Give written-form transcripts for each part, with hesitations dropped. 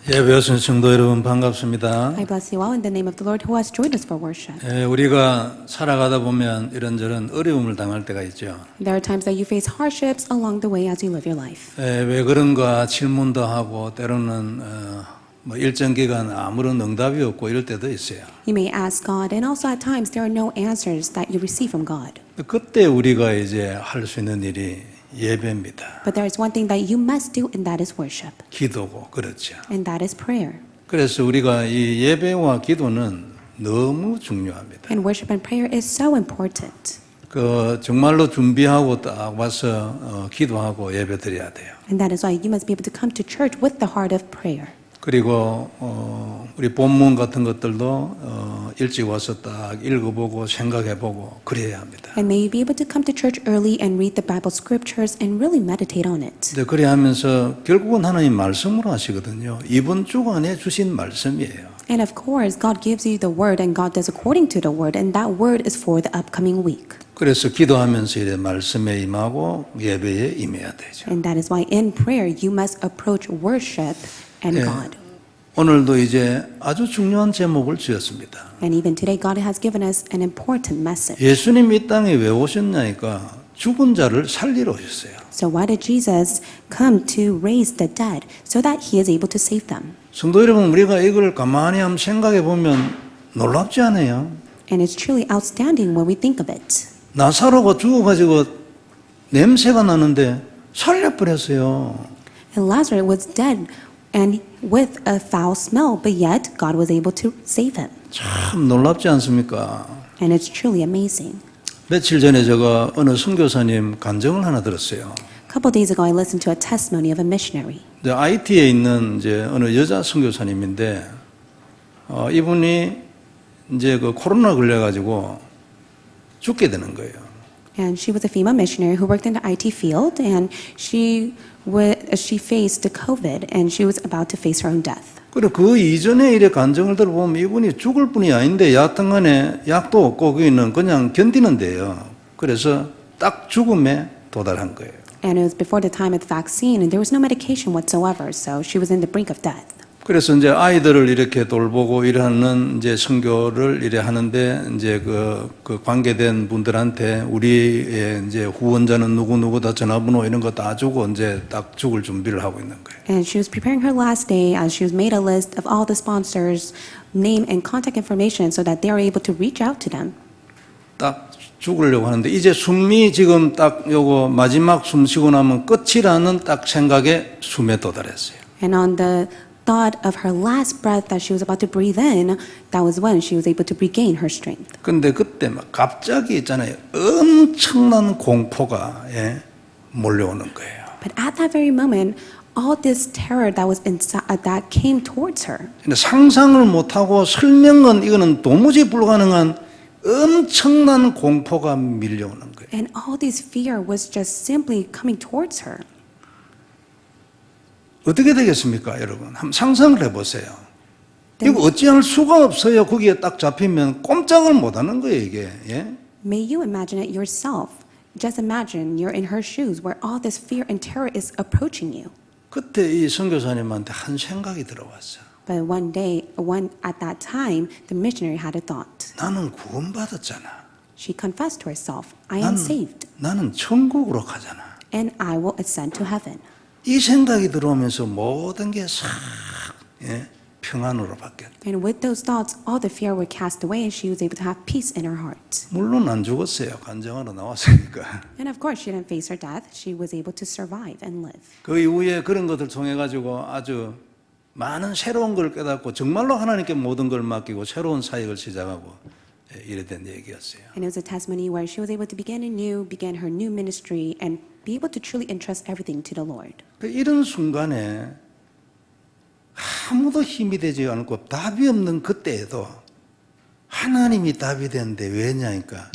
예배 오신 성도 여러분 반갑습니다. I bless you all in the name of the Lord who has joined us for worship. 우리가 살아가다 보면 이런저런 어려움을 당할 때가 있죠. There are times that you face hardships along the way as you live your life. 왜 그런가 질문도 하고 때로는 뭐 일정 기간 아무런 응답이 없고 이럴 때도 있어요. You may ask God, and also at times there are no answers that you receive from God. 그때 우리가 이제 할 수 있는 일이 예배입니다. But there is one thing that you must do, and that is worship, 기도고 그렇죠. and that is prayer. 그래서 우리가 이 예배와 기도는 너무 중요합니다. And worship and prayer is so important. 정말로 준비하고 딱 와서 기도하고 예배 드려야 돼요. And that is why you must be able to come to church with the heart of prayer. 그리고 우리 본문 같은 것들도 일찍 와서 딱 읽어보고 생각해보고 그래야 합니다. And may you be able to come to church early and read the Bible scriptures and really meditate on it. 근데 그래 하면서 결국은 하나님 말씀으로 하시거든요. 이번 주간에 주신 말씀이에요. And of course, God gives you the word and God does according to the word, and that word is for the upcoming week. 그래서 기도하면서 이래 말씀에 임하고 예배에 임해야 되죠. And that is why in prayer you must approach worship and God. 오늘도 이제 아주 중요한 제목을 지었습니다. And even today God has given us an important message. 예수님이 이 땅에 왜 오셨냐니까 죽은 자를 살리러 오셨어요. So why did Jesus come to raise the dead so that he is able to save them? 성도 여러분, 우리가 이걸 가만히 한번 생각해 보면 놀랍지 않아요? And it's truly outstanding when we think of it. 나사로가 죽어가지고 냄새가 나는데 살려버렸어요. And Lazarus was dead and with a foul smell, but yet God was able to save him. 참 놀랍지 않습니까? And it's truly amazing. 며칠 전에 제가 어느 선교사님 간증을 하나 들었어요. A couple days ago I listened to a testimony of a missionary. IT에 있는 이제 어느 여자 선교사님인데 이분이 이제 그 코로나 걸려가지고 죽게 되는 거예요. And she was a female missionary who worked in the IT field, and she faced the COVID, and she was about to face her own death. 그리고 그 이전에 이래 간증을 들어보면 이분이 죽을 뿐이 아닌데 여하튼간에 약도 없고 거기는 그냥 견디는데요. 그래서 딱 죽음에 도달한 거예요. And it was before the time of the vaccine, and there was no medication whatsoever, so she was in the brink of death. 그래서 이제 아이들을 이렇게 돌보고 이러는 이제 선교를 이래 하는데 이제 그 관계된 분들한테 우리의 이제 후원자는 누구다 전화번호 이런 거 다 주고 이제 딱 죽을 준비를 하고 있는 거예요. And she was preparing her last day as she was made a list of all the sponsors' name and contact information so that they are able to reach out to them. 딱 죽으려고 하는데 이제 숨이 지금 딱 요거 마지막 숨 쉬고 나면 끝이라는 딱 생각에 숨에 도달했어요. And on the thought of her last breath that she was about to breathe in, that was when she was able to regain her strength. 근데 그때 막 갑자기 있잖아요. 엄청난 공포가 몰려오는 거예요. But at that very moment, all this terror that was inside that came towards her. 근데 상상을 못하고 설명은 이거는 도무지 불가능한 엄청난 공포가 밀려오는 거예요. And all this fear was just simply coming towards her. 어떻게 되겠습니까, 여러분? 한번 상상을 해보세요. 이거 어찌할 수가 없어요. 거기에 딱 잡히면 꼼짝을 못하는 거예요, 이게. 예? May you imagine it yourself. Just imagine you're in her shoes where all this fear and terror is approaching you. 그때 이 선교사님한테 한 생각이 들어왔어요. But at that time, the missionary had a thought. 나는 구원받았잖아. She confessed to herself, I am saved, 나는 천국으로 가잖아. and I will ascend to heaven. 이 생각이 들어오면서 모든 게 싹 평안으로 바뀌었다. And with those thoughts, all the fear were cast away, and she was able to have peace in her heart. 물론 안 죽었어요. 간증하러 나왔으니까. And of course, she didn't face her death. She was able to survive and live. 그 이후에 그런 것들 통해 가지고 아주 많은 새로운 걸 깨닫고 정말로 하나님께 모든 걸 맡기고 새로운 사역을 시작하고 이래 된 얘기였어요. And it was a testimony where she was able to begin her new ministry, and be able to truly entrust everything to the Lord. 이런 순간에 아무도 힘이 되지 않고 답이 없는 그때에도 하나님이 답이 되는데 왜냐니까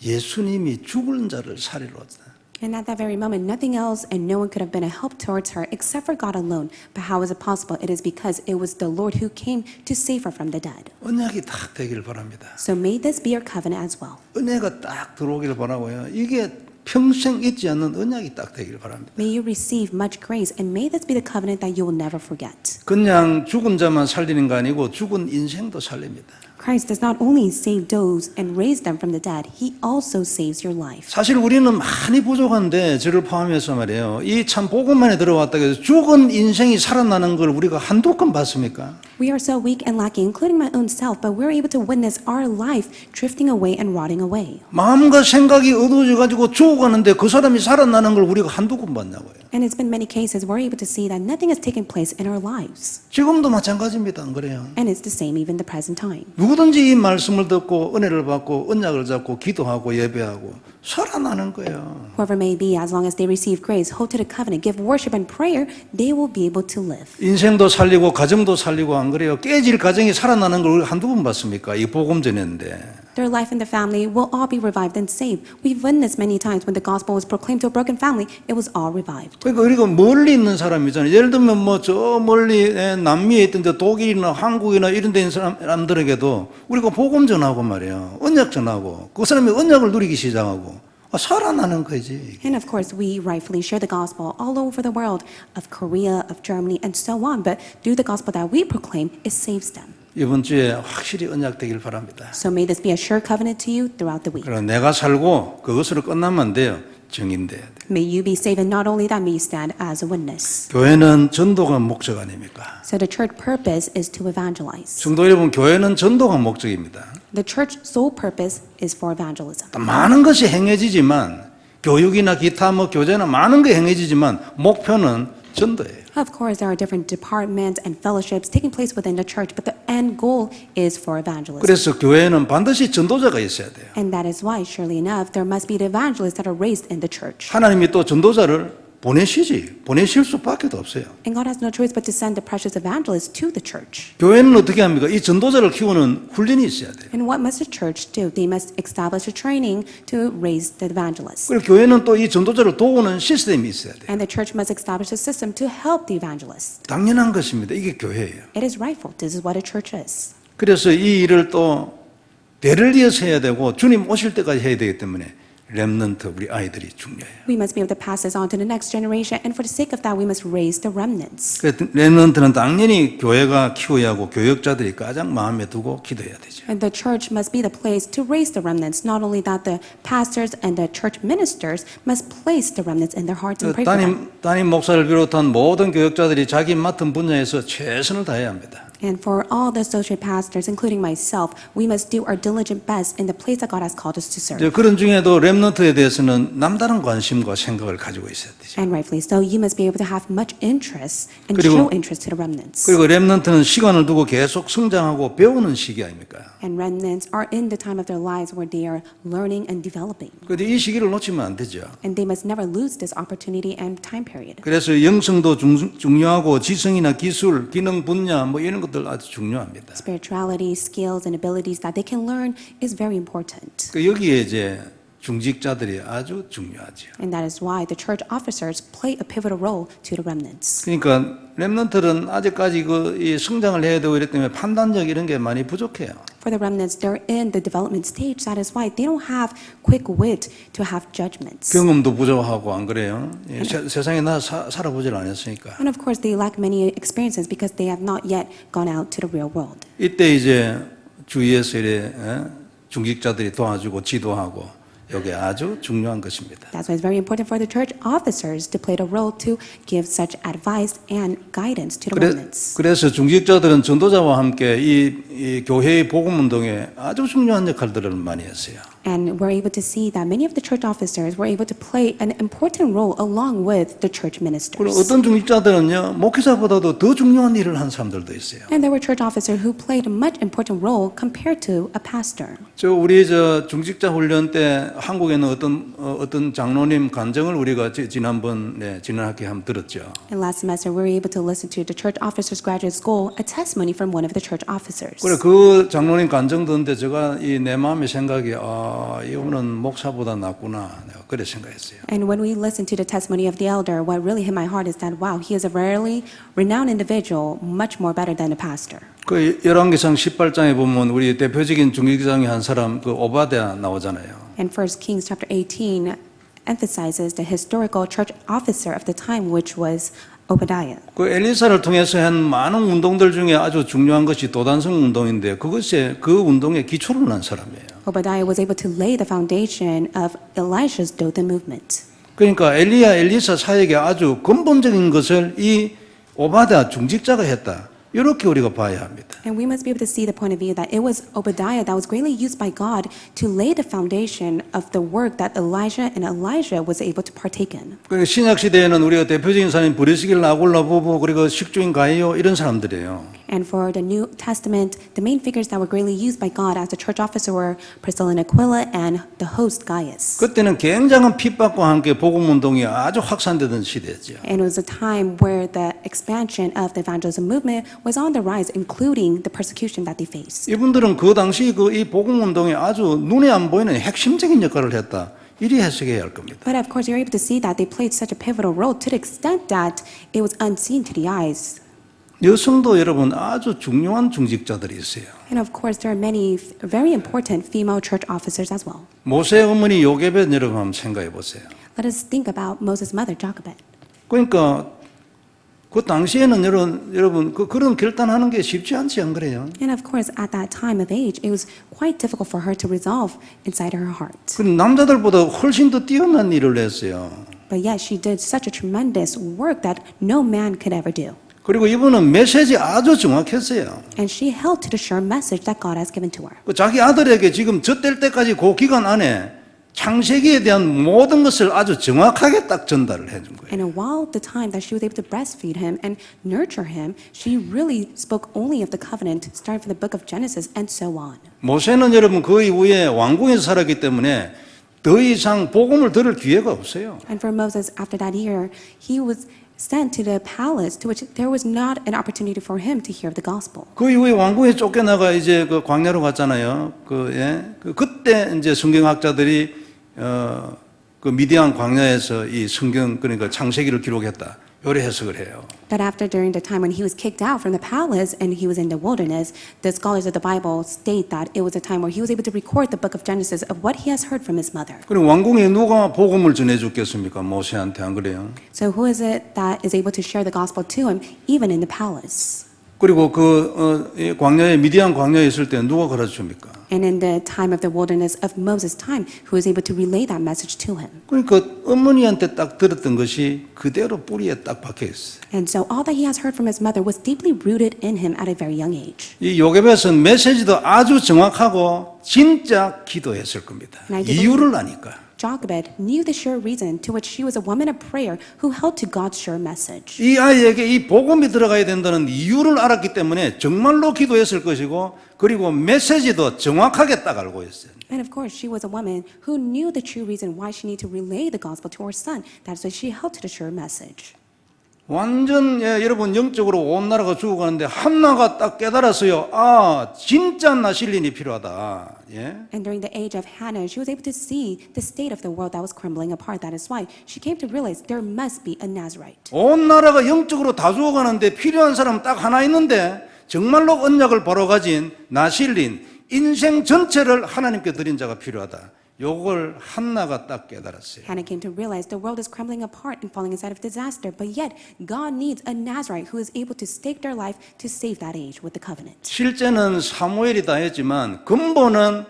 예수님이 죽은 자를 살리러 왔다. And at that very moment, nothing else and no one could have been a help towards her except for God alone. But how is it possible? It is because it was the Lord who came to save her from the dead. 언약이 딱 되길 바랍니다. So may this be your covenant as well. 은혜가 딱 들어오길 바라고요. 이게 평생 잊지 않는 언약이 딱 되기를 바랍니다. May you receive much grace, and may this be the covenant that you will never forget. 그냥 죽은 자만 살리는 거 아니고 죽은 인생도 살립니다. Christ does not only save those and raise them from the dead, He also saves your life. 사실 우리는 많이 부족한데 저를 포함해서 말이에요. 이 참 복음만에 들어왔다고 해서 죽은 인생이 살아나는 걸 우리가 한두 건 봤습니까? We are so weak and lacking, including my own self, but we're able to witness our life drifting away and rotting away. 마음과 생각이 어두워져 가지고 죽어가는데 그 사람이 살아나는 걸 우리가 한두 건 봤냐고요. And it's been many cases we're able to see that nothing has taken place in our lives. 지금도 마찬가지입니다. 안 그래요? And it's the same even the present time. 누구든지 이 말씀을 듣고 은혜를 받고 언약을 잡고 기도하고 예배하고 살아나는 거예요. Whoever may be, as long as they receive grace, hold to the covenant, give worship and prayer, they will be able to live. 인생도 살리고 가정도 살리고 안 그래요? 깨질 가정이 살아나는 걸 우리가 한두 번 봤습니까? 이 복음 전했는데. Their life and the family will all be revived and saved. We've witnessed many times when the gospel was proclaimed to a broken family, it was all revived. 그러니까 우리가 멀리 있는 사람이잖아요. 예를 들면 뭐 저 멀리 남미에 있던 독일이나 한국이나 이런 데 있는 사람들에게도 우리가 복음 전하고 말이에요. 언약 전하고 그 사람이 언약을 누리기 시작하고 살아나는 거지. And of course, we rightfully share the gospel all over the world, of Korea, of Germany, and so on. But through the gospel that we proclaim, it saves them. 이번 주에 확실히 언약 되길 바랍니다. So may this be a sure covenant to you throughout the week. 그럼 내가 살고 그것으로 끝나면 안 돼요. 증인돼야 돼요. May you be saved, and not only that, may you stand as a witness. 교회는 전도가 목적 아닙니까? So the church purpose is to evangelize. 성도 여러분, 교회는 전도가 목적입니다. The church sole purpose is for evangelism. 많은 것이 행해지지만 교육이나 기타 뭐 교제나 많은 게 행해지지만 목표는 전도예요. Of course, there are different departments and fellowships taking place within the church, but the end goal is for evangelism. 그래서 교회는 반드시 전도자가 있어야 돼요. And that is why, surely enough, there must be the evangelists that are raised in the church. 하나님이 또 전도자를 보내실 수밖에 없어요. And God has no choice but to send the precious evangelists to the church. 교회는 어떻게 합니까? 이 전도자를 키우는 훈련이 있어야 돼요. And what must the church do? They must establish a training to raise the evangelists. 그리고 교회는 또 이 전도자를 도우는 시스템이 있어야 돼요. And the church must establish a system to help the evangelists. 당연한 것입니다. 이게 교회예요. It is rightful. This is what a church is. 그래서 이 일을 또 대를 이어서 해야 되고 주님 오실 때까지 해야 되기 때문에 렘넌트 우리 아이들이 중요해요. We must be able to pass this on to the next generation, and for the sake of that, we must raise the remnants. 렘넌트는 당연히 교회가 키워야 하고 교역자들이 가장 마음에 두고 기도해야 되죠. And the church must be the place to raise the remnants. Not only that, the pastors and the church ministers must place the remnants in their hearts and pray for them. 담임 목사를 비롯한 모든 교역자들이 자기 맡은 분야에서 최선을 다해야 합니다. And for all the associate pastors, including myself, we must do our diligent best in the place that God has called us to serve. 그런 중에도 렘넌트에 대해서는 남다른 관심과 생각을 가지고 있어야 되죠. And rightfully so, you must be able to have much interest and 그리고- show interest to the remnants. 그리고 렘넌트는 시간을 두고 계속 성장하고 배우는 시기 아닙니까? And remnants are in the time of their lives where they are learning and developing. 그런데 이 시기를 놓치면 안 되죠. And they must never lose this opportunity and time period. 그래서 영성도 중요하고 지성이나 기술, 기능 분야 뭐 이런 것들 아주 중요합니다. Spirituality, skills, and abilities that they can learn is very important. 여기에 이제 중직자들이 아주 중요하죠. And that is why the church officers play a pivotal role to the remnants. 그러니까 렘넌트는 아직까지 이 성장을 해야 되고 이랬기 때문에 판단력 이런 게 많이 부족해요. For the remnants, they're in the development stage. That is why they don't have quick wit to have judgments. 경험도 부족하고 안 그래요? 세상에 살아보질 않았으니까. And of course, they lack many experiences because they have not yet gone out to the real world. 이때 이제 주위에서 이래 중직자들이 도와주고 지도하고 이게 아주 중요한 것입니다. That's why it's very important for the church officers to play the role to give such advice and guidance to the remnants. 그래서 중직자들은 전도자와 함께 이 교회의 복음 운동에 아주 중요한 역할들을 많이 했어요. And we're able to see that many of the church officers were able to play an important role along with the church 그리고 ministers. 어떤 중직자들은요 목회자보다도 더 중요한 일을 한 사람들도 있어요. And there were church officers who played a much important role compared to a pastor. 우리 중직자 훈련 때 한국에는 어떤 장로님 간증을 우리가 지난 학기에 한번 들었죠. And last semester, we were able to listen to the church officers graduate school, a testimony from one of the church officers. 그래 그 장로님 간증 듣는데 제가 내 마음의 생각이 이분은 목사보다 낫구나 내가 그래 생각했어요. And when we listened to the testimony of the elder, what really hit my heart is that, wow, he is a very renowned individual, much more better than a pastor. 그 열왕기상 18장에 보면 우리 대표적인 중직장의 한 사람 그 오바댜 나오잖아요. In 1 Kings chapter 18, emphasizes the historical church officer of the time, which was Obadiah. 그 엘리사를 통해서 한 많은 운동들 중에 아주 중요한 것이 도단성 운동인데 그것에 그 운동의 기초를 난 사람이에요. Obadiah was able to lay the foundation of Elisha's Dothan movement. 그러니까 엘리야 엘리사 사역에 아주 근본적인 것을 이 오바댜 중직자가 했다. 이렇게 우리가 봐야 합니다. And we must be able to see the point of view that it was Obadiah that was greatly used by God to lay the foundation of the work that Elijah and Elijah was able to partake in. 그러니까 신약 시대에는 우리가 대표적인 사람이 브리스길 나굴라 부부 그리고 식주인 가이오 이런 사람들이에요. And for the New Testament, the main figures that were greatly used by God as the church officer were Priscilla and Aquila and the host Gaius. 그때는 굉장한 핍박과 함께 복음 운동이 아주 확산되던 시대죠. And it was a time where the expansion of the evangelism movement was on the rise, including the persecution that they faced. 이분들은 그 당시 이 복음 운동에 아주 눈에 안 보이는 핵심적인 역할을 했다. 이리 해석해야 할 겁니다. But of course, you're able to see that they played such a pivotal role to the extent that it was unseen to the eyes. 여성도 여러분 아주 중요한 중직자들이 있어요. And of course, there are many very important female church officers as well. 모세의 어머니 요게벳 여러분 한번 생각해 보세요. Let us think about Moses' mother, Jochebed. 그러니까 그 당시에는 여러분 그런 결단하는 게 쉽지 않지 안 그래요? And of course, at that time of age, it was quite difficult for her to resolve inside her heart. 그 남자들보다 훨씬 더 뛰어난 일을 했어요. But yet, she did such a tremendous work that no man could ever do. 그리고 이분은 메시지 아주 정확했어요. And she held to the sure message that God has given to her. 그 자기 아들에게 지금 젖될 때까지 그 기간 안에 창세기에 대한 모든 것을 아주 정확하게 딱 전달을 해준 거예요. And while the time that she was able to breastfeed him and nurture him, she really spoke only of the covenant, starting from the book of Genesis and so on. 모세는 여러분 그 이후에 왕궁에서 살았기 때문에 더 이상 복음을 들을 기회가 없어요. And for Moses, after that year, he was sent to the palace, to which there was not an opportunity for him to hear the gospel. 그 이후에 왕궁에 쫓겨나가 이제 그 광야로 갔잖아요. 그때 이제 성경학자들이 그 미디안 광야에서 이 성경 그러니까 창세기를 기록했다. 요래 해석을 해요. But after, during the time when he was kicked out from the palace and he was in the wilderness, the scholars of the Bible state that it was a time where he was able to record the book of Genesis of what he has heard from his mother. 그럼 왕궁에 누가 복음을 전해줬겠습니까? 모세한테 안 그래요? So who is it that is able to share the gospel to him, even in the palace? 그리고 이 광야에 미디안 광야에 있을 때 누가 가르쳐줍니까? And in the time of the wilderness of Moses' time, who was able to relay that message to him? 그러니까 어머니한테 딱 들었던 것이 그대로 뿌리에 딱 박혀 있어요. And so all that he has heard from his mother was deeply rooted in him at a very young age. 이 요게벳은 메시지도 아주 정확하고 진짜 기도했을 겁니다. 이유를 아니까. Jochebed knew the sure reason to which she was a woman of prayer who held to God's sure message. 이 아이에게 이 복음이 들어가야 된다는 이유를 알았기 때문에 정말로 기도했을 것이고 그리고 메시지도 정확하게 딱 알고 있어요. And of course, she was a woman who knew the true reason why she needed to relay the gospel to her son. That's why she held to the sure message. 완전 여러분 영적으로 온 나라가 죽어가는데 한나가 딱 깨달았어요. 아 진짜 나실린이 필요하다. And during the age of Hannah, she was able to see the state of the world that was crumbling apart. That is why she came to realize there must be a Nazarite. 온 나라가 영적으로 다 죽어가는데 필요한 사람 딱 하나 있는데 정말로 언약을 바로 가진 나실린 인생 전체를 하나님께 드린 자가 필요하다. 요걸 한나가 딱 깨달았어요. Hannah came to realize the world is crumbling apart and falling inside of disaster, but yet God needs a Nazarite who is able to stake their life to save that age with the covenant. 실제는 사무엘이 다 했지만 근본은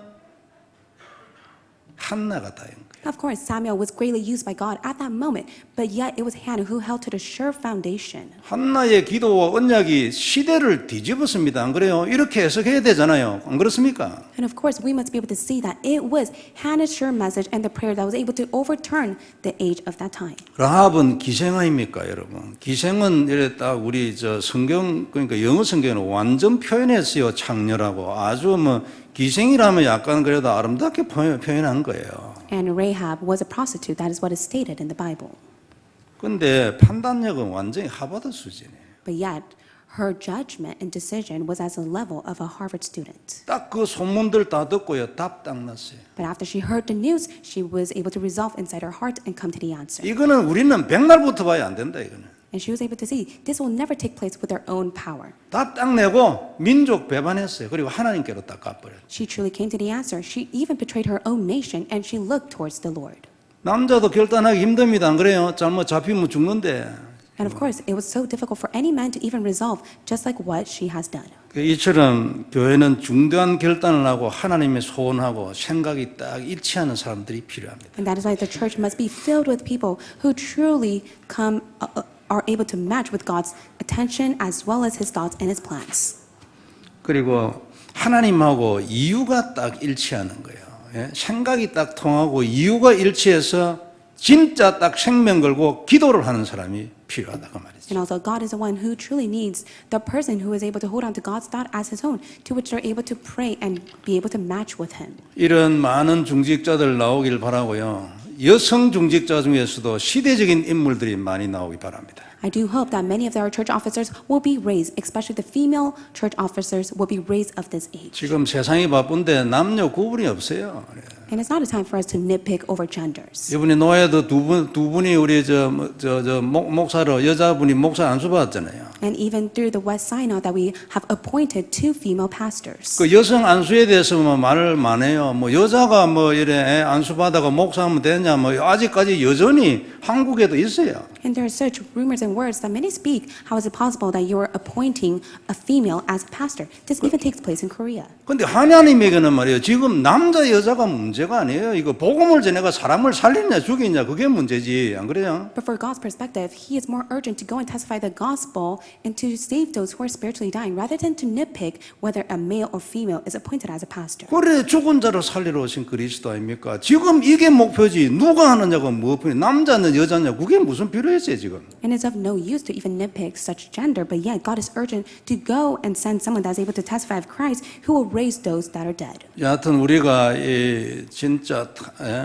한나가 다 한 거예요. Of course, Samuel was greatly used by God at that moment, but yet it was Hannah who held to the sure foundation. 한나의 기도와 언약이 시대를 뒤집었습니다. 안 그래요? 이렇게 해석해야 되잖아요. 안 그렇습니까? And of course, we must be able to see that it was Hannah's sure message and the prayer that was able to overturn the age of that time. 라합은 기생아입니까, 여러분? 기생은 이래 딱 우리 성경 그러니까 영어 성경은 완전 표현했어요. 창녀라고 아주 기생이라면 약간 그래도 아름답게 표현한 거예요. And Rahab was a prostitute. That is what is stated in the Bible. 근데 판단력은 완전히 하버드 수준이에요. But yet, her judgment and decision was as a level of a Harvard student. 딱 그 소문들 다 듣고요. 답 딱 났어요. But after she heard the news, she was able to resolve inside her heart and come to the answer. 이거는 우리는 백날부터 봐야 안 된다, 이거는. And she was able to see this will never take place with their own power. 답 딱 내고 민족 배반했어요. 그리고 하나님께로 딱 가버렸어요. She truly came to the answer. She even betrayed her own nation and she looked towards the Lord. 남자도 결단하기 힘듭니다. 안 그래요? 잘못 잡히면 죽는데. And of course, it was so difficult for any man to even resolve, just like what she has done. 이처럼 교회는 중대한 결단을 하고 하나님의 소원하고 생각이 딱 일치하는 사람들이 필요합니다. And that is why the church must be filled with people who truly are able to match with God's attention as well as His thoughts and His plans. 그리고 하나님하고 이유가 딱 일치하는 거예요. 예? 생각이 딱 통하고 이유가 일치해서 진짜 딱 생명 걸고 기도를 하는 사람이 필요하다고 말이죠. And also, God is the one who truly needs the person who is able to hold on to God's thought as his own, to which they're able to pray and be able to match with Him. 이런 많은 중직자들 나오길 바라고요. 여성 중직자 중에서도 시대적인 인물들이 많이 나오기 바랍니다. I do hope that many of our church officers will be raised, especially the female church officers, will be raised of this age. 지금 세상이 바쁜데 남녀 구분이 없어요. And it's not a time for us to nitpick over genders. 이번에 노예도 두 분이 우리 목사로 여자분이 목사 안수 받았잖아요. And even through the West Synod that we have appointed 2 female pastors. 그 여성 안수에 대해서 말을 많해요. 여자가 이래 안수 받아가 목사하면 되냐 아직까지 여전히 한국에도 있어요. And there are such rumors and words that many speak. How is it possible that you are appointing a female as a pastor? This even takes place in Korea. 근데 하나님에게는 말이에요. 지금 남자 여자가 문제가 아니에요. 이거 복음을 전해가 사람을 살리냐 죽이냐 그게 문제지. 안 그래요? But for God's perspective, He is more urgent to go and testify the gospel and to save those who are spiritually dying rather than to nitpick whether a male or female is appointed as a pastor. 그래 죽은 자를 살리러 오신 그리스도 아닙니까? 지금 이게 목표지. 누가 하느냐가 무엇이냐. 남자냐 여자냐 그게 무슨 필요했어요 지금. And it's of no use to even nitpick such gender, but yet God is urgent to go and send someone that's able to testify of Christ who will raise those that are dead. 여하튼 우리가 진짜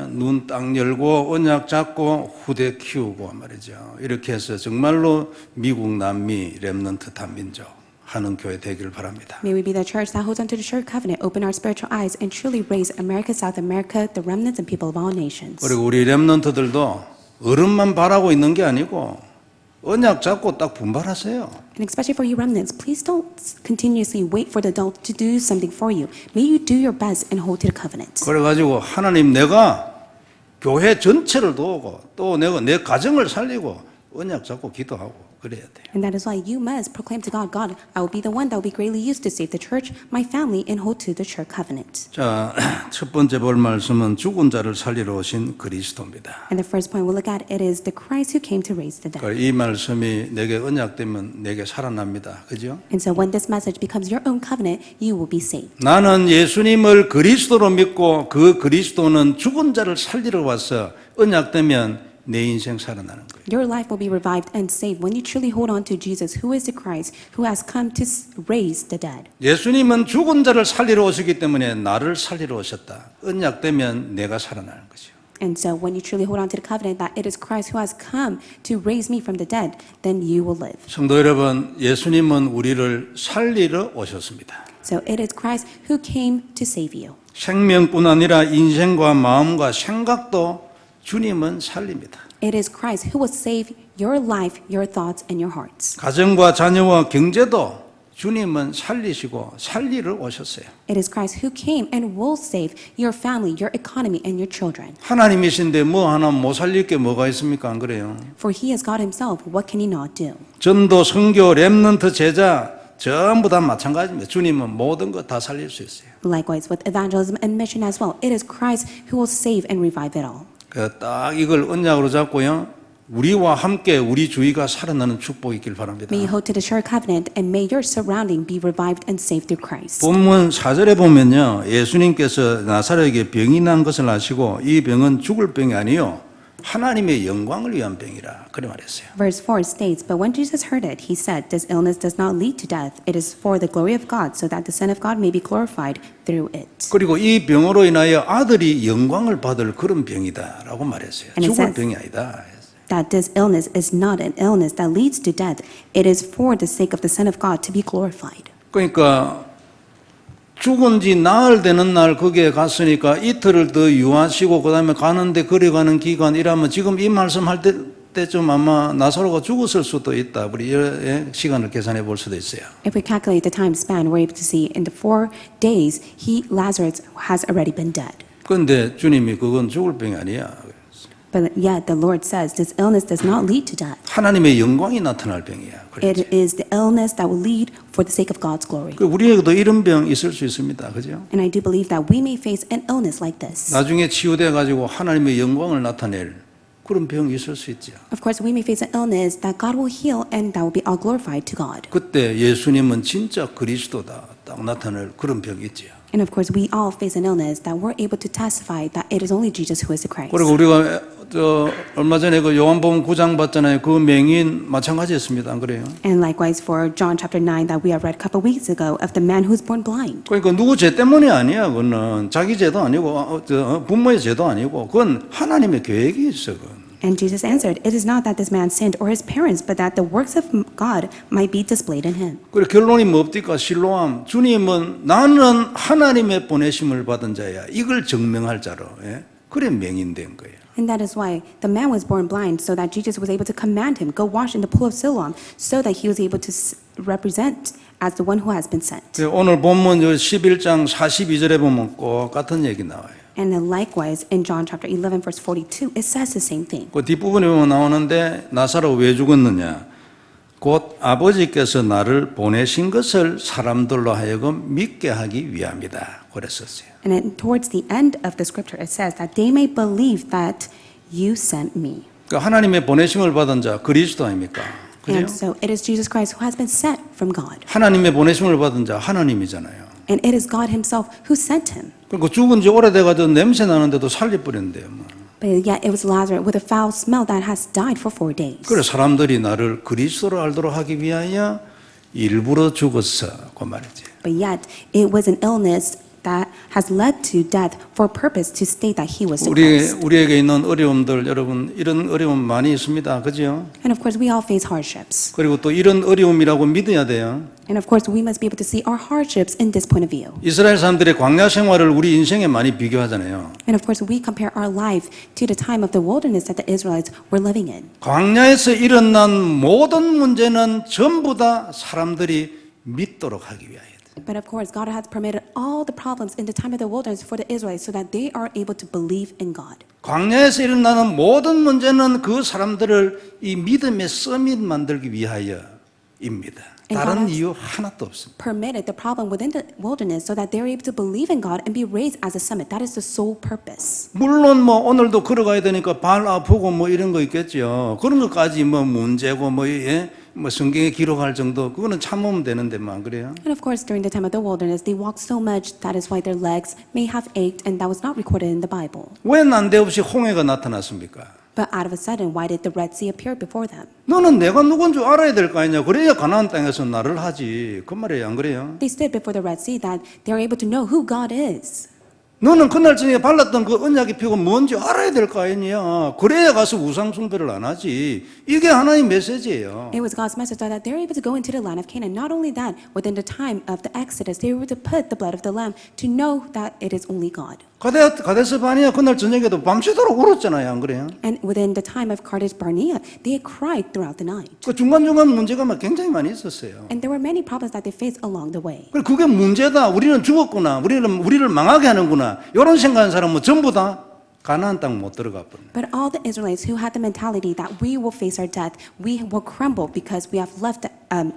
눈 딱 열고 언약 잡고 후대 키우고 말이죠. 이렇게 해서 정말로 미국 남미 렘넌트 탄민족 하는 교회 되기를 바랍니다. May we be the church that holds on to the church covenant, open our spiritual eyes, and truly raise America, South America, the remnants and people of all nations. 그리고 우리 렘넌트들도 어른만 바라고 있는 게 아니고 언약 잡고 딱 분발하세요. And especially for you remnants, please don't continuously wait for the adult to do something for you. May you do your best and hold to the covenant. 그래가지고 하나님 내가 교회 전체를 도우고 또 내가 내 가정을 살리고 언약 잡고 기도하고 그래야 돼요. And that is why you must proclaim to God, God, I will be the one that will be greatly used to save the church, my family, and hold to the church covenant. 자, 첫 번째 볼 말씀은 죽은 자를 살리러 오신 그리스도입니다. And the first point we'll look at, it is the Christ who came to raise the dead. 이 말씀이 내게 언약되면 내게 살아납니다. 그죠? And so when this message becomes your own covenant, you will be saved. 나는 예수님을 그리스도로 믿고 그 그리스도는 죽은 자를 살리러 와서 언약되면 내 인생 살아나는 거예요. Your life will be revived and saved when you truly hold on to Jesus, who is the Christ, who has come to raise the dead. 예수님은 죽은 자를 살리러 오셨기 때문에 나를 살리러 오셨다. 언약되면 내가 살아나는 거죠. And so when you truly hold on to the covenant that it is Christ who has come to raise me from the dead, then you will live. 성도 여러분, 예수님은 우리를 살리러 오셨습니다. So it is Christ who came to save you. 생명뿐 아니라 인생과 마음과 생각도 주님은 살립니다. It is Christ who will save your life, your thoughts, and your hearts. 가정과 자녀와 경제도 주님은 살리시고 살리러 오셨어요. It is Christ who came and will save your family, your economy, and your children. 하나님이신데 뭐 하나 못 살릴 게 뭐가 있습니까? 안 그래요? For He is God Himself. What can He not do? 전도, 선교, 렘넌트, 제자 전부 다 마찬가지입니다. 주님은 모든 것 다 살릴 수 있어요. Likewise with evangelism and mission as well. It is Christ who will save and revive it all. 딱 이걸 언약으로 잡고요. 우리와 함께 우리 주위가 살아나는 축복이 있길 바랍니다. May you hold to the sure covenant and may your surrounding be revived and saved through Christ. 본문 4절에 보면요. 예수님께서 나사렛에게 병이 난 것을 아시고 이 병은 죽을 병이 아니요 하나님의 영광을 위한 병이라 그래 말했어요. Verse 4 states, But when Jesus heard it, he said, This illness does not lead to death. It is for the glory of God, so that the Son of God may be glorified through it. 그리고 이 병으로 인하여 아들이 영광을 받을 그런 병이다라고 말했어요. And it 죽을 says- 병이 아니다. That this illness is not an illness that leads to death. It is for the sake of the Son of God to be glorified. 그러니까 죽은 지 나흘 되는 날 거기에 갔으니까 이틀을 더 유하시고 그다음에 가는데 거리가는 기간 이라면 지금 이 말씀할 때쯤 아마 나사로가 죽었을 수도 있다. 우리 시간을 계산해 볼 수도 있어요. If we calculate the time span, we're able to see in the 4 days, Lazarus has already been dead. 그런데 주님이 그건 죽을 병이 아니야. But yet the Lord says this illness does not lead to death. 하나님의 영광이 나타날 병이야. 그렇지? It is the illness that will lead for the sake of God's glory. 우리에게도 이런 병 있을 수 있습니다. 그죠? And I do believe that we may face an illness like this. 나중에 치유돼 가지고 하나님의 영광을 나타낼 그런 병이 있을 수 있죠. Of course, we may face an illness that God will heal and that will be all glorified to God. 그때 예수님은 진짜 그리스도다 딱 나타낼 그런 병이 있죠. And of course, we all face an illness that we're able to testify that it is only Jesus who is the Christ. 그리고 우리가 얼마 전에 그 요한복음 9장 봤잖아요. 그 맹인 마찬가지였습니다. 안 그래요? And likewise for John chapter 9 that we have read a couple weeks ago of the man who's born blind. 그러니까 누구 죄 때문이 아니야. 그거는 자기 죄도 아니고 부모의 죄도 아니고 그건 하나님의 계획이 있어. 그건. And Jesus answered, it is not that this man sinned or his parents, but that the works of God might be displayed in him. 그리고 결론이 뭡니까? 실로암. 주님은 나는 하나님의 보내심을 받은 자야. 이걸 증명할 자로. 예? 그래 맹인된 거예요. And that is why the man was born blind, so that Jesus was able to command him, go wash in the pool of Siloam, so that he was able to represent as the one who has been sent. 오늘 본문 11장 42절에 보면 꼭 같은 얘기 나와요. And then likewise in John chapter 11 verse 42, it says the same thing. 그 뒷부분에 보면 나오는데 나사로 왜 죽었느냐? 곧 아버지께서 나를 보내신 것을 사람들로 하여금 믿게 하기 위함이다. 그랬었어요. And then towards the end of the scripture, it says that they may believe that you sent me. 그러니까 하나님의 보내심을 받은 자 그리스도 아닙니까? 그죠? And so it is Jesus Christ who has been sent from God. 하나님의 보내심을 받은 자 하나님이잖아요. And it is God himself who sent him. 그리고 죽은 지 오래돼가지고 냄새 나는데도 살려버렸는데요. 뭐. But yet it was Lazarus with a foul smell that has died for 4 days. 그래 사람들이 나를 그리스도로 알도록 하기 위하여 일부러 죽었어. 그 말이지. But yet it was an illness that has led to death for purpose to state that he was the Christ. 우리에게 있는 어려움들 여러분 이런 어려움 많이 있습니다. 그죠? And of course we all face hardships. 그리고 또 이런 어려움이라고 믿어야 돼요. And of course we must be able to see our hardships in this point of view. 이스라엘 사람들의 광야 생활을 우리 인생에 많이 비교하잖아요. And of course we compare our life to the time of the wilderness that the Israelites were living in. 광야에서 일어난 모든 문제는 전부 다 사람들이 믿도록 하기 위하여. But of course, God has permitted all the problems in the time of the wilderness for the Israelites so that they are able to believe in God. 광야에서 일어나는 모든 문제는 그 사람들을 이 믿음의 서밋 만들기 위하여입니다. 다른 이유 하나도 없습니다. Permitted the problem within the wilderness so that they are able to believe in God and be raised as a summit. That is the sole purpose. 물론 뭐 오늘도 걸어가야 되니까 발 아프고 뭐 이런 거 있겠죠. 그런 것까지 뭐 문제고 뭐 성경에 기록할 정도 그거는 참으면 되는데만 그래요. And of course, during the time of the wilderness, they walked so much that is why their legs may have ached, and that was not recorded in the Bible. 왜 난데없이 홍해가 나타났습니까? But out of a sudden, why did the Red Sea appear before them? 너는 내가 누군 줄 알아야 될 거 아니냐. 그래야 가나안 땅에서 나를 하지. 그 말이에요. 안 그래요? They stood before the Red Sea that they are able to know who God is. 너는 그날 저녁에 발랐던 그 언약의 피가 뭔지 알아야 될 거 아니냐. 그래야 가서 우상 숭배를 안 하지. 이게 하나님 메시지예요. It was God's message that they're able to go into the land of Canaan. Not only that, within the time of the Exodus, they were able to put the blood of the lamb to know that it is only God. 가데스 바니아 그날 저녁에도 밤새도록 울었잖아요. 안 그래요? And within the time of Kadesh Barnea, they cried throughout the night. 그 중간중간 문제가 막 굉장히 많이 있었어요. And there were many problems that they faced along the way. 그게 문제다. 우리는 죽었구나. 우리를 망하게 하는구나. 이런 생각하는 사람은 전부 다 가나안 땅 못 들어가 버려. But all the Israelites who had the mentality that we will face our death, we will crumble because we have left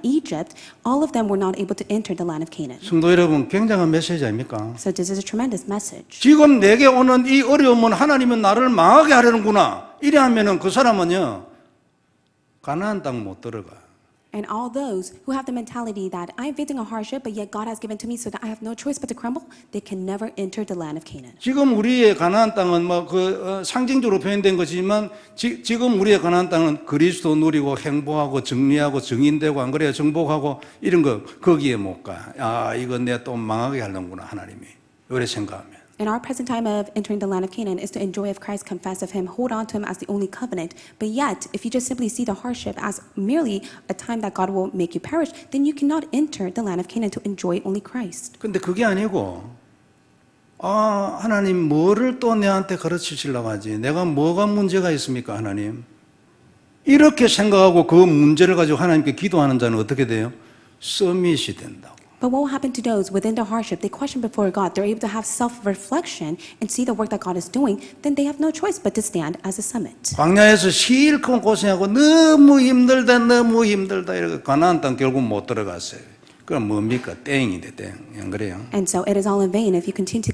Egypt, all of them were not able to enter the land of Canaan. 성도 여러분, 굉장한 메시지 아닙니까? So this is a tremendous message. 지금 내게 오는 이 어려움은 하나님은 나를 망하게 하려는구나. 이래 하면은 그 사람은요 가나안 땅 못 들어가. And all those who have the mentality that I am facing a hardship, but yet God has given to me so that I have no choice but to crumble, they can never enter the land of Canaan. 지금 우리의 가나안 땅은 뭐 상징적으로 표현된 것이지만 지금 우리의 가나안 땅은 그리스도 누리고 행복하고 정리하고 정인되고 안 그래요? 정복하고 이런 거 거기에 못 가. 아 이거 내 또 망하게 하려는구나 하나님이. 이래 생각하면. And our present time of entering the land of Canaan is to enjoy of Christ, confess of Him, hold on to Him as the only covenant. But yet, if you just simply see the hardship as merely a time that God will make you perish, then you cannot enter the land of Canaan to enjoy only Christ. 근데 그게 아니고 하나님 뭐를 또 내한테 가르치시려고 하지? 내가 뭐가 문제가 있습니까 하나님? 이렇게 생각하고 그 문제를 가지고 하나님께 기도하는 자는 어떻게 돼요? 서밋이 된다고. But what will happen to those within the hardship? They question before God. They're able to have self-reflection and see the work that God is doing. Then they have no choice but to stand as a summit. 광야에서 실컷 고생하고 너무 힘들다 이렇게 가나안 땅 결국 못 들어갔어요. 그럼 뭡니까? 땡인데 땡. 안 그래요? And so it is all in vain if you continue to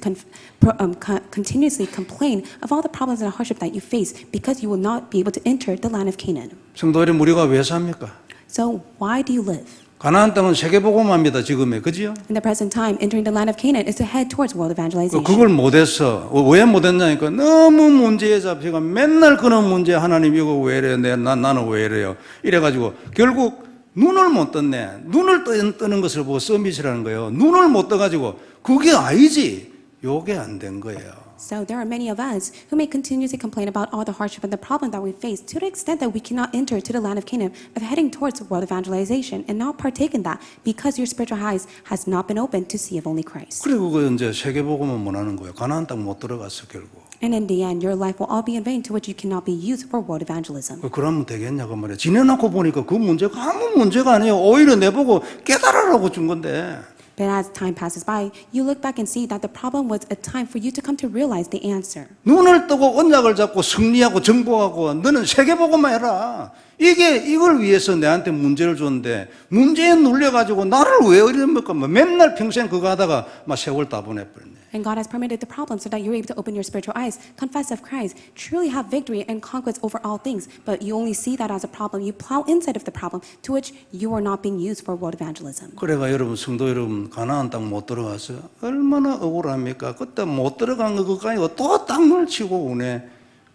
continuously complain of all the problems and hardship that you face because you will not be able to enter the land of Canaan. 성도 여러분, 우리가 왜 삽니까? So why do you live? 가나안 땅은 세계복음화입니다. 지금에. 그지요? In the present time, entering the land of Canaan is to head towards world evangelization. 그걸 못했어. 왜 못했냐니까 너무 문제에 잡혀가 맨날 그런 문제 하나님 이거 왜 이래요? 나는 왜 이래요? 이래가지고 결국 눈을 못 떴네. 눈을 뜨는 것을 보고 서밋이라는 거예요. 눈을 못 떠가지고 그게 아니지. 요게 안 된 거예요. So there are many of us who may continuously complain about all the hardship and the problem that we face to the extent that we cannot enter to the land of Canaan of heading towards world evangelization and not partake in that because your spiritual eyes has not been opened to see of only Christ. 그리고 그 이제 세계복음은 못 하는 거예요. 가나안 땅 못 들어갔어 결국. And in the end, your life will all be in vain to which you cannot be used for world evangelism. 그러면 되겠냐고 말이야. 지내놓고 보니까 그 문제가 아무 문제가 아니에요. 오히려 내보고 깨달으라고 준 건데. But as time passes by, you look back and see that the problem was a time for you to come to realize the answer. 눈을 뜨고 언약을 잡고 승리하고 정복하고 너는 세계복음만 해라. 이걸 위해서 내한테 문제를 줬는데 문제에 눌려가지고 나를 왜 이럽니까? 맨날 평생 그거 하다가 막 세월 다 보내버렸네. And God has permitted the problem so that you're able to open your spiritual eyes, confess of Christ, truly have victory and conquest over all things. But you only see that as a problem. You plow inside of the problem to which you are not being used for world evangelism. 그래가 여러분 성도 여러분 가나안 땅 못 들어가서 얼마나 억울합니까? 그때 못 들어간 거까지 또 땅을 치고 오네.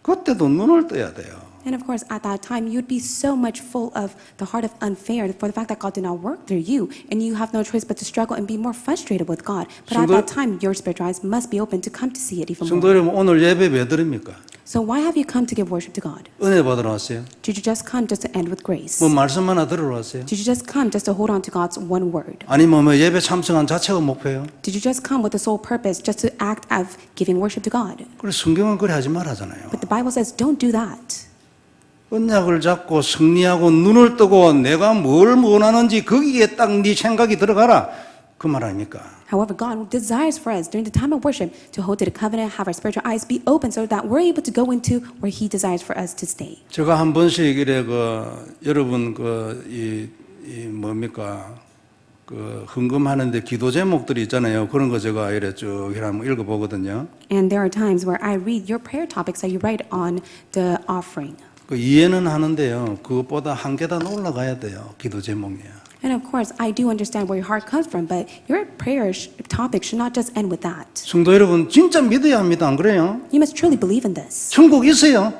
그때도 눈을 떠야 돼요. And of course, at that time, you'd be so much full of the heart of unfair for the fact that God did not work through you, and you have no choice but to struggle and be more frustrated with God. But at that time, your spiritual eyes must be open to come to see it even 성도 more. 여러분 오늘 예배 왜 드립니까? So why have you come to give worship to God? 은혜 받으러 왔어요? Did you just come just to end with grace? 뭐 말씀 하나 들으러 왔어요? Did you just come just to hold on to God's one word? 아니면 뭐 예배 참석한 자체가 목표예요? Did you just come with the sole purpose just to act of giving worship to God? 그래 성경은 그래 하지 말하잖아요. But the Bible says don't do that. 언약을 잡고 승리하고 눈을 뜨고 내가 뭘 원하는지 거기에 딱 네 생각이 들어가라. 그 말 아닙니까? However, God desires for us during the time of worship to hold to the covenant, have our spiritual eyes be open so that we're able to go into where He desires for us to stay. 제가 한 번씩 이래 여러분 뭡니까? 헌금하는데 기도 제목들이 있잖아요. 그런 거 제가 이래 쭉 한번 읽어보거든요. And there are times where I read your prayer topics that you write on the offering. 이해는 하는데요. 그것보다 한 계단 올라가야 돼요. 기도 제목이야. And of course, I do understand where your heart comes from, but your prayer topic should not just end with that. 성도 여러분, 진짜 믿어야 합니다. 안 그래요? You must truly believe in this. 천국 있어요.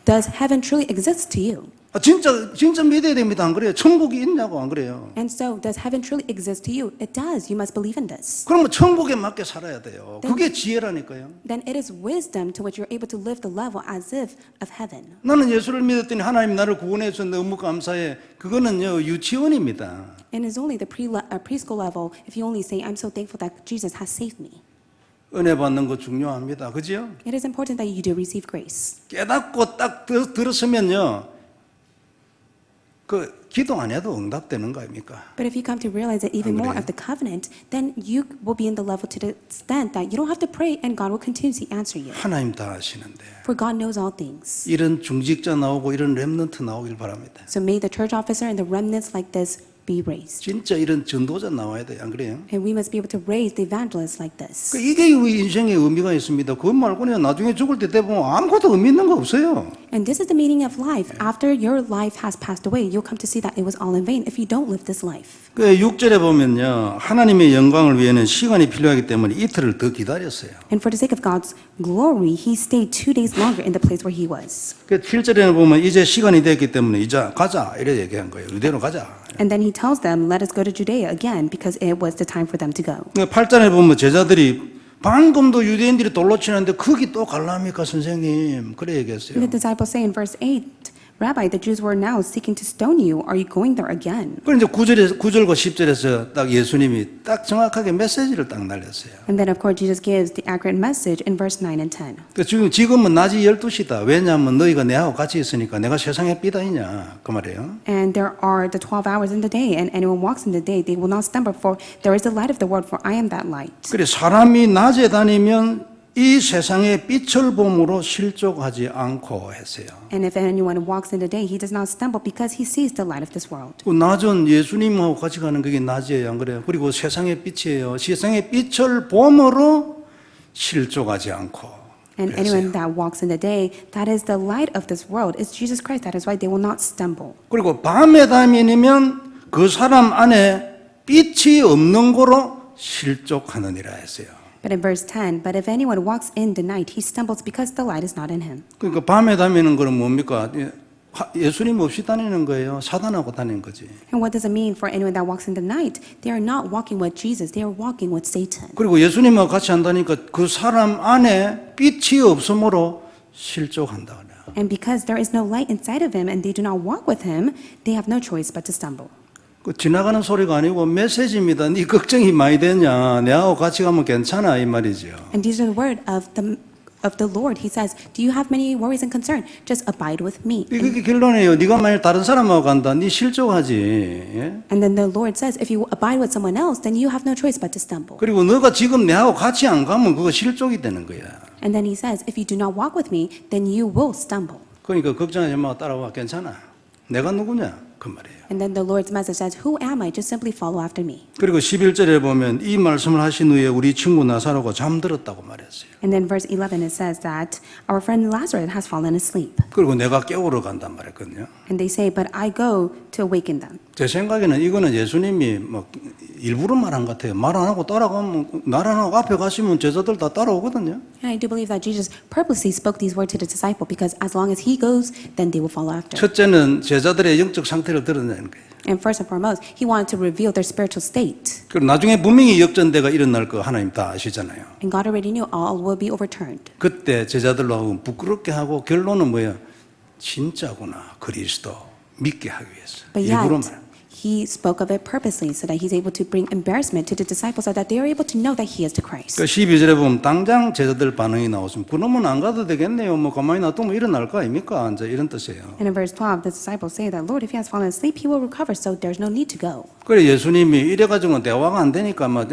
Does heaven truly exist to you? 진짜 믿어야 됩니다. 안 그래요? 천국이 있냐고 안 그래요? And so, does heaven truly exist to you? It does. You must believe in this. 그러면 천국에 맞게 살아야 돼요. 그게 지혜라니까요. Then it is wisdom to which you're able to live the level as if of heaven. 나는 예수를 믿었더니 하나님 나를 구원해 주셔서 너무 감사해. 그거는요 유치원입니다. And it's only the preschool level if you only say, I'm so thankful that Jesus has saved me. 은혜 받는 거 중요합니다. 그죠? It is important that you do receive grace. 깨닫고 딱 들었으면요. 기도 안 해도 응답되는 거 아닙니까? But if you come to realize that even more of the covenant, then you will be in the level to the extent that you don't have to pray and God will continuously answer you. 하나님 다 아시는데 For God knows all things. 이런 중직자 나오고 이런 렘넌트 나오길 바랍니다. So may the church officer and the remnants like this be raised. 진짜 이런 전도자 나와야 돼요. 안 그래요? And we must be able to raise the evangelists like this. 이게 우리 인생의 의미가 있습니다. 그것 말고는 나중에 죽을 때 되면 아무것도 의미 있는 거 없어요. And this is the meaning of life. After your life has passed away, you'll come to see that it was all in vain if you don't live this life. 6절에 보면요. 하나님의 영광을 위해는 시간이 필요하기 때문에 이틀을 더 기다렸어요. And for the sake of God's glory, he stayed 2 days longer in the place where he was. 7절에 보면 이제 시간이 됐기 때문에 이제 가자 이래 얘기한 거예요. 이대로 가자. And then he tells them, let us go to Judea again because it was the time for them to go. 8절에 보면 제자들이 방금도 유대인들이 돌로 치는데 거기 또 갈랍니까 선생님? 그래 얘기했어요. The disciples say in verse 8, Rabbi, the Jews were now seeking to stone you. Are you going there again? 그럼 이제 9절과 10절에서 딱 예수님이 딱 정확하게 메시지를 딱 날렸어요. And then, of course, Jesus gives the accurate message in verse 9 and 10. 그러니까 지금은 낮이 12시다. 왜냐하면 너희가 내하고 같이 있으니까 내가 세상의 빛이냐 그 말이에요. And there are the 12 hours in the day, and anyone walks in the day, they will not stumble, for there is the light of the world, for I am that light. 그래 사람이 낮에 다니면 이 세상의 빛을 봄으로 실족하지 않고 했어요. And if anyone walks in the day, he does not stumble because he sees the light of this world. 그 낮은 예수님하고 같이 가는 그게 낮이에요, 안 그래요? 그리고 세상의 빛이에요. 세상의 빛을 봄으로 실족하지 않고. And anyone that walks in the day, that is the light of this world, is Jesus Christ. That is why they will not stumble. 그리고 밤에 다니면 그 사람 안에 빛이 없는 거로 실족하느니라 했어요. But in verse 10, but if anyone walks in the night, he stumbles because the light is not in him. 그러니까 밤에 다니는 거는 뭡니까? 예수님 없이 다니는 거예요. 사단하고 다니는 거지. And what does it mean for anyone that walks in the night? They are not walking with Jesus, they are walking with Satan. 그리고 예수님하고 같이 한다니까 그 사람 안에 빛이 없으므로 실족한다 그래요. And because there is no light inside of him and they do not walk with him, they have no choice but to stumble. 그 지나가는 소리가 아니고 메시지입니다. 네 걱정이 많이 되냐? 내하고 같이 가면 괜찮아 이 말이죠. And these are the word of the Lord. He says, "Do you have many worries and concern? Just abide with me." 이게 결론이에요. 네가 만약 다른 사람하고 간다, 네 실족하지. 예? And then the Lord says, if you abide with someone else, then you have no choice but to stumble. 그리고 너가 지금 내하고 같이 안 가면 그거 실족이 되는 거야. And then he says, if you do not walk with me, then you will stumble. 그러니까 걱정하지 마, 따라와, 괜찮아. 내가 누구냐? 그 말이에요. And then the Lord's message says, who am I? Just simply follow after me. 그리고 11절에 보면 이 말씀을 하신 후에 우리 친구 나사로가 잠들었다고 말했어요. And then verse 11, it says that our friend Lazarus has fallen asleep. 그리고 내가 깨우러 간단 말했거든요. And they say, but I go to awaken them. 제 생각에는 이거는 예수님이 뭐 일부러 말한 것 같아요. 말 안 하고 따라가면, 말 안 하고 앞에 가시면 제자들 다 따라오거든요. And I do believe that Jesus purposely spoke these words to the disciple because as long as he goes, then they will follow after. 첫째는 제자들의 영적 상태를 드러내는 거예요. And first and foremost, he wanted to reveal their spiritual state. 그리고 나중에 분명히 역전대가 일어날 거 하나님 다 아시잖아요. And God already knew all will be overturned. 그때 제자들로 하고 부끄럽게 하고 결론은 뭐예요? 진짜구나 그리스도 믿게 하기 위해서. But 일부러 yet, 말. he spoke of it purposely so that he's able to bring embarrassment to the disciples so that they are able to know that he is the Christ. 그 12절에 보면 당장 제자들 반응이 나오시면 그놈은 안 가도 되겠네요. 뭐 가만히 놔두면 일어날 거 아닙니까? 이제 이런 뜻이에요. And in verse 12, the disciples say that, Lord, if he has fallen asleep, he will recover, so there's no need to go. 그래 예수님이 이래가지고는 대화가 안 되니까 막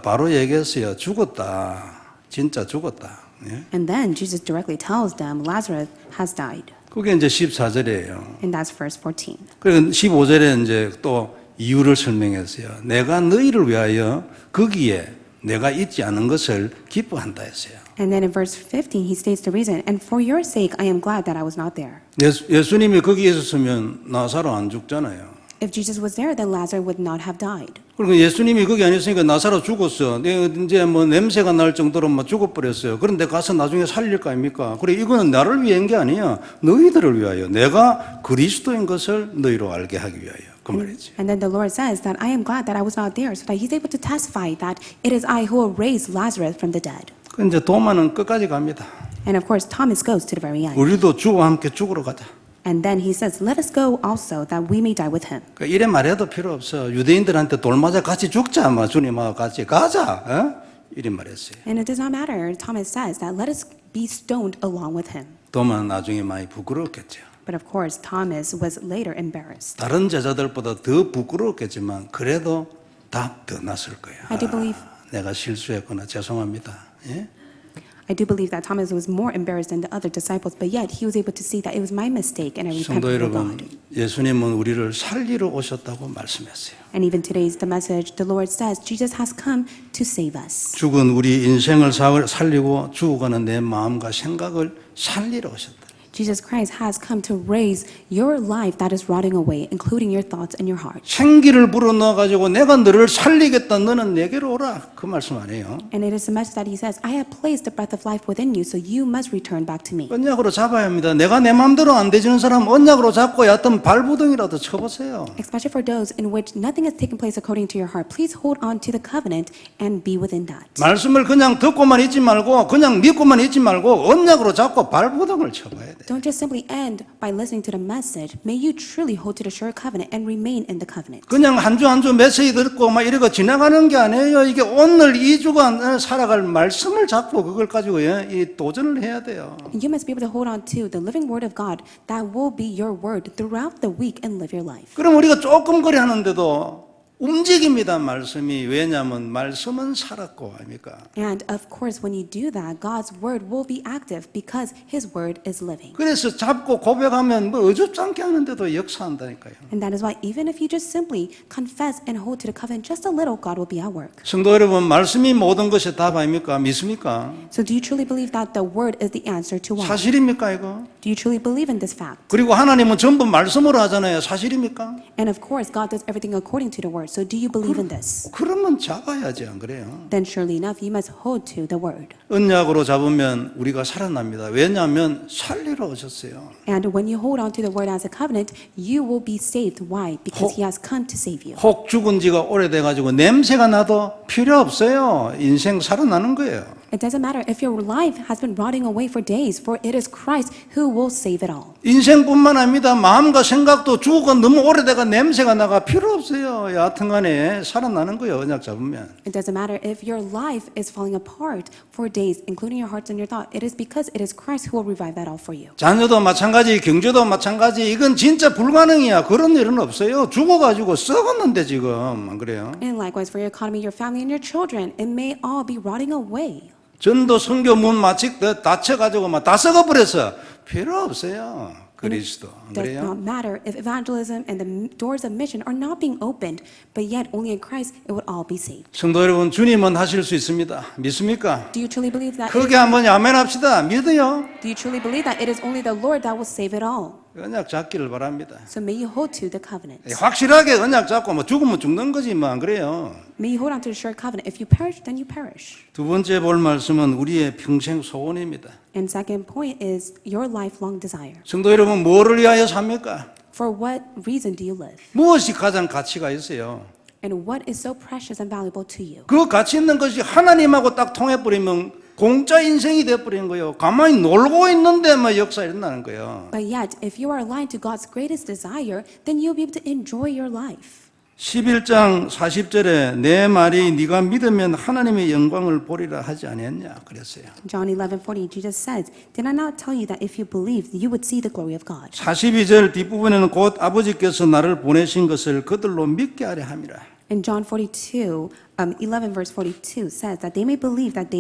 바로 얘기했어요. 죽었다. 진짜 죽었다. 예? And then Jesus directly tells them, Lazarus has died. 그게 이제 14절이에요. And that's verse 14. 그리고 15절에 이제 또 이유를 설명했어요. 내가 너희를 위하여 거기에 내가 있지 않은 것을 기뻐한다 했어요. And then in verse 15, he states the reason, and for your sake, I am glad that I was not there. 예수님이 거기에 있었으면 나사로 안 죽잖아요. If Jesus was there, then Lazarus would not have died. 그리고 예수님이 거기 안 있으니까 나사로 죽었어. 이제 뭐 냄새가 날 정도로 막 죽어버렸어요. 그런데 가서 나중에 살릴 거 아닙니까? 그래 이거는 나를 위한 게 아니야. 너희들을 위하여. 내가 그리스도인 것을 너희로 알게 하기 위하여. 그 말이지. And then the Lord says that I am glad that I was not there, so that he's able to testify that it is I who will raise Lazarus from the dead. 그 이제 도마는 끝까지 갑니다. And of course, Thomas goes to the very end. 우리도 주와 함께 죽으러 가자. And then he says, let us go also, that we may die with him. 그러니까 이래 말해도 필요 없어. 유대인들한테 돌 맞아 같이 죽자. 뭐 주님하고 같이 가자. 어? 이래 말했어요. And it does not matter. Thomas says that let us be stoned along with him. 도마는 나중에 많이 부끄러웠겠죠. But of course, Thomas was later embarrassed. 다른 제자들보다 더 부끄러웠겠지만 그래도 답 더 났을 거예요. I do believe- 내가 실수했구나. 죄송합니다. 예? I do believe that Thomas was more embarrassed than the other disciples, but yet he was able to see that it was my mistake and I repent 성도 before 여러분, God. 예수님은 우리를 살리러 오셨다고 말씀했어요. And even today's the message, the Lord says, Jesus has come to save us. 죽은 우리 인생을 살리고 죽어가는 내 마음과 생각을 살리러 오셨다. Jesus Christ has come to raise your life that is rotting away, including your thoughts and your heart. 생기를 불어넣어가지고 내가 너를 살리겠다. 너는 내게로 오라. 그 말씀 아니에요. And it is the message that he says, I have placed the breath of life within you, so you must return back to me. 언약으로 잡아야 합니다. 내가 내 마음대로 안 되지는 사람 언약으로 잡고 얕은 발부둥이라도 쳐보세요. Especially for those in which nothing has taken place according to your heart, please hold on to the covenant and be within that. 말씀을 그냥 듣고만 있지 말고 그냥 믿고만 있지 말고 언약으로 잡고 발부둥을 쳐봐야 돼. 돼요. Don't just simply end by listening to the message. May you truly hold to the sure covenant and remain in the covenant. 그냥 한 주 한 주 메시지 듣고 막 이러고 지나가는 게 아니에요. 이게 오늘 2주간 살아갈 말씀을 잡고 그걸 가지고 이 도전을 해야 돼요. You must be able to hold on to the living word of God that will be your word throughout the week and live your life. 그럼 우리가 조금 거리 하는데도 움직입니다. 말씀이. 왜냐하면 말씀은 살았고 아닙니까? And of course, when you do that, God's word will be active because His word is living. 그래서 잡고 고백하면 뭐 어줍지 않게 하는데도 역사한다니까요. And that is why even if you just simply confess and hold to the covenant just a little, God will be at work. 성도 여러분, 말씀이 모든 것의 답 아닙니까? 믿습니까? So do you truly believe that the word is the answer to all? 사실입니까 이거? Do you truly believe in this fact? 그리고 하나님은 전부 말씀으로 하잖아요. 사실입니까? And of course, God does everything according to the word. So do you believe in this? 그러면 잡아야지 안 그래요? Then surely enough, you must hold to the word. 언약으로 잡으면 우리가 살아납니다. 왜냐하면 살리러 오셨어요. And when you hold on to the word as a covenant, you will be saved. Why? Because He has come to save you. 혹 죽은 지가 오래돼가지고 냄새가 나도 필요 없어요. 인생 살아나는 거예요. It doesn't matter if your life has been rotting away for days, for it is Christ who will save it all. 인생뿐만 아닙니다. 마음과 생각도 죽고 너무 오래돼가 냄새가 나가 필요 없어요. 여하튼간에 살아나는 거예요. 언약 잡으면. It doesn't matter if your life is falling apart for days, including your hearts and your thought. It is because it is Christ who will revive that all for you. 자녀도 마찬가지, 경제도 마찬가지. 이건 진짜 불가능이야. 그런 일은 없어요. 죽어가지고 썩었는데 지금 안 그래요? And likewise for your economy, your family, and your children, it may all be rotting away. 전도 선교 문 마치 다쳐가지고 막 다 썩어버렸어. 필요 없어요. 그리스도. 안 Does 그래요? not matter if evangelism and the doors of mission are not being opened, but yet only in Christ it would all be saved. 성도 여러분, 주님은 하실 수 있습니다. 믿습니까? Do you truly believe that? 크게 한번 아멘합시다. 믿어요? Do you truly believe that it is only the Lord that will save it all? 언약 잡기를 바랍니다. So may you hold to the covenant. 확실하게 언약 잡고 뭐 죽으면 죽는 거지 뭐 안 그래요? May you hold on to the sure covenant. If you perish, then you perish. 두 번째 볼 말씀은 우리의 평생 소원입니다. And second point is your lifelong desire. 성도 여러분, 뭐를 위하여 삽니까? For what reason do you live? 무엇이 가장 가치가 있어요? And what is so precious and valuable to you? 그 가치 있는 것이 하나님하고 딱 통해버리면 공짜 인생이 돼버린 거예요. 가만히 놀고 있는데 뭐 역사 일어나는 거예요. But yet, if you are aligned to God's greatest desire, then you'll be able to enjoy your life. 11장 40절에 내 말이 네가 믿으면 하나님의 영광을 보리라 하지 아니했냐 그랬어요. John 11:40, Jesus says, "Did I not tell you that if you believed, you would see the glory of God?" 42절 뒷부분에는 곧 아버지께서 나를 보내신 것을 그들로 믿게 하려 함이라. And John 11 verse 42 says that they may believe that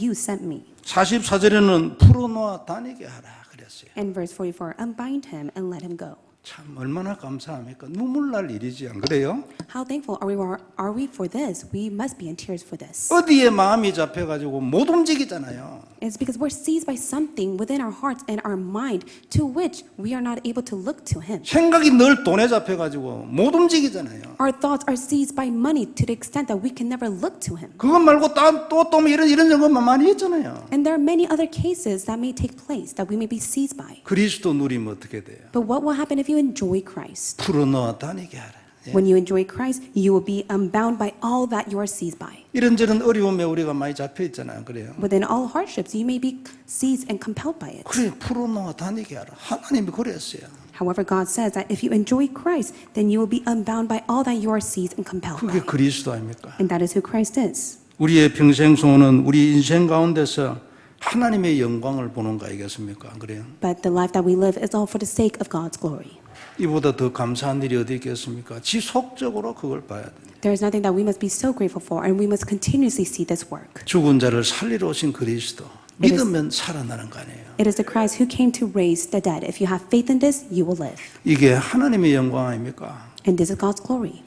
you sent me. 44절에는 풀어놓아 다니게 하라 그랬어요. And verse 44, unbind him and let him go. 참 얼마나 감사합니까? 눈물 날 일이지 안 그래요? How thankful are we for this? We must be in tears for this. 어디에 마음이 잡혀가지고 못 움직이잖아요. It's because we're seized by something within our hearts and our mind to which we are not able to look to him. 생각이 늘 돈에 잡혀가지고 못 움직이잖아요. Our thoughts are seized by money to the extent that we can never look to him. 그것 말고 또 이런 것만 많이 있잖아요. And there are many other cases that may take place that we may be seized by. 그리스도 누리면 어떻게 돼요? But what will happen if you enjoy Christ? 풀어놓아 다니게 하라. When you enjoy Christ, you will be unbound by all that you are seized by. 이런저런 어려움에 우리가 많이 잡혀 있잖아요. 그래요. Within all hardships, you may be seized and compelled by it. 그래 풀어놓아 다니게 하라. 하나님이 그랬어요. However, God says that if you enjoy Christ, then you will be unbound by all that you are seized and compelled 그게 by. 그리스도 아닙니까? And that is who Christ is. 우리의 평생 소원은 우리 인생 가운데서 하나님의 영광을 보는 거 아니겠습니까? 안 그래요? But the life that we live is all for the sake of God's glory. 이보다 더 감사한 일이 어디 있겠습니까? 지속적으로 그걸 봐야 돼요. There is nothing that we must be so grateful for, and we must continuously see this work. 죽은 자를 살리러 오신 그리스도. 믿으면 살아나는 거 아니에요. It is the Christ who came to raise the dead. If you have faith in this, you will live. 이게 하나님의 영광 아닙니까? And this is God's glory.